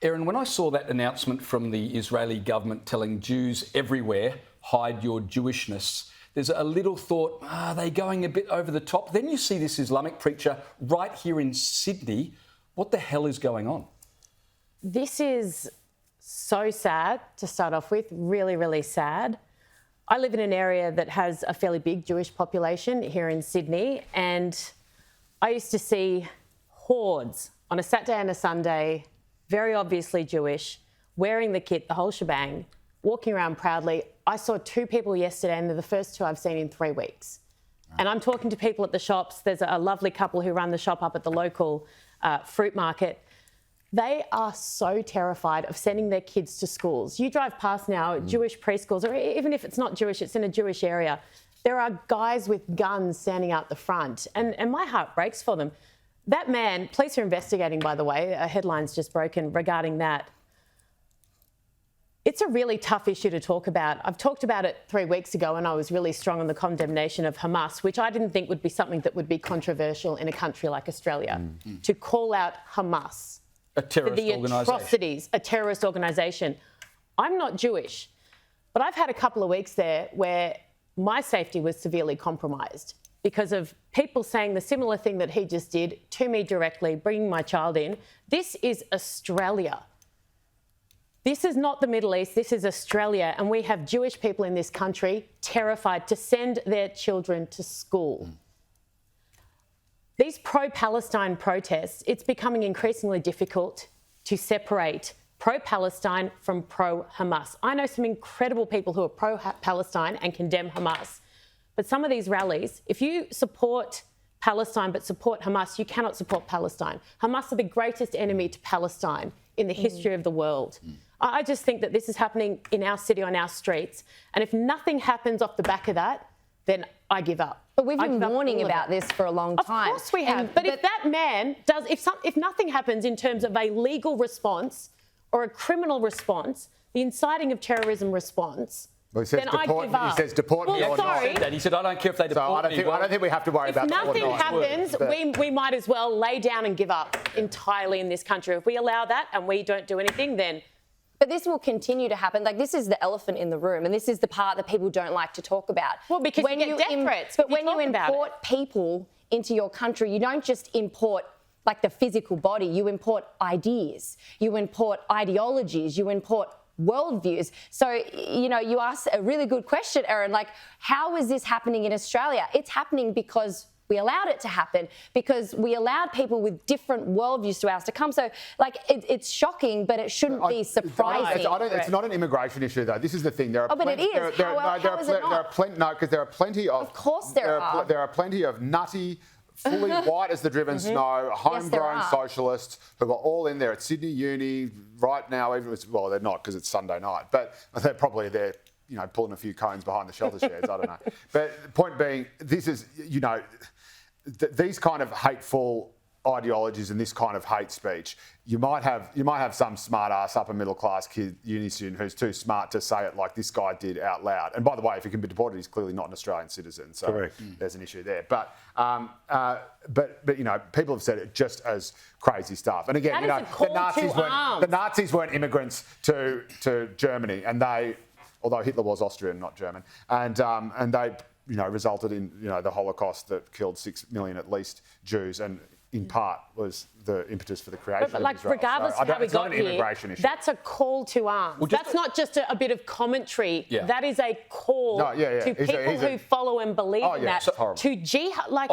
Erin, when I saw that announcement from the Israeli government telling Jews everywhere, hide your Jewishness, there's a little thought, are they going a bit over the top? Then you see this Islamic preacher right here in Sydney. What the hell is going on? This is so sad to start off with, really, really sad. I live in an area that has a fairly big Jewish population here in Sydney, and I used to see hordes on a Saturday and a Sunday, very obviously Jewish, wearing the kit, the whole shebang, walking around proudly. I saw 2 people yesterday, and they're the first 2 I've seen in 3 weeks. And I'm talking to people at the shops. There's a lovely couple who run the shop up at the local fruit market. They are so terrified of sending their kids to schools. You drive past now Jewish preschools, or even if it's not Jewish, it's in a Jewish area. There are guys with guns standing out the front, and my heart breaks for them. That man, police are investigating, by the way, a headline's just broken regarding that. It's a really tough issue to talk about. I've talked about it 3 weeks ago, and I was really strong on the condemnation of Hamas, which I didn't think would be something that would be controversial in a country like Australia, to call out Hamas. A terrorist organisation. Atrocities, a terrorist organisation. I'm not Jewish, but I've had a couple of weeks there where my safety was severely compromised because of people saying the similar thing that he just did to me directly, bringing my child in. This is Australia. This is not the Middle East, this is Australia, and we have Jewish people in this country terrified to send their children to school. These pro-Palestine protests, it's becoming increasingly difficult to separate pro-Palestine from pro-Hamas. I know some incredible people who are pro-Palestine and condemn Hamas, but some of these rallies, if you support Palestine but support Hamas, you cannot support Palestine. Hamas are the greatest enemy to Palestine in the history of the world. I just think that this is happening in our city, on our streets, and if nothing happens off the back of that, then I give up. But we've been warning about this for a long time. Of course we have. But if that man does, if nothing happens in terms of a legal response or a criminal response, the inciting of terrorism response, well, then I give up. He says deport me or sorry. not. He said, I don't care if they deport me. I don't think we have to worry about that. If nothing happens, we might as well lay down and give up entirely in this country. If we allow that and we don't do anything, then... But this will continue to happen. Like, this is the elephant in the room, and this is the part that people don't like to talk about. Well, because when you get death threats. But when you import people into your country, you don't just import, like, the physical body. You import ideas. You import ideologies. You import worldviews. So, you know, you asked a really good question, Erin, like, how is this happening in Australia? It's happening because we allowed it to happen, because we allowed people with different worldviews to ours to come. So, like, it's shocking, but it shouldn't be surprising. It's not an immigration issue, though. This is the thing. There are but it is. How is it not? Because there are plenty of... Of course there are. There are plenty of nutty, fully white as the driven snow, homegrown socialists who are all in there at Sydney Uni right now. Even well, they're not because it's Sunday night, but they're probably there, you know, pulling a few cones behind the shelter sheds. I don't know. But the point being, this is, you know, these kind of hateful ideologies and this kind of hate speech, you might have some smart ass upper middle class kid, uni student, who's too smart to say it like this guy did out loud. And by the way, if he can be deported, he's clearly not an Australian citizzen, so there's an issue there. But you know, people have said it just as crazy stuff. And again, you know, the Nazis weren't immigrants to Germany, and they, although Hitler was Austrian, not German, and they, you know, resulted in, you know, the Holocaust that killed 6 million at least Jews, and in part was the impetus for the creation of Israel. Regardless of how we got here, that's a call to arms. Well, that's not just a bit of commentary. Yeah. That is a call to people who follow and believe in that. To jihad, like.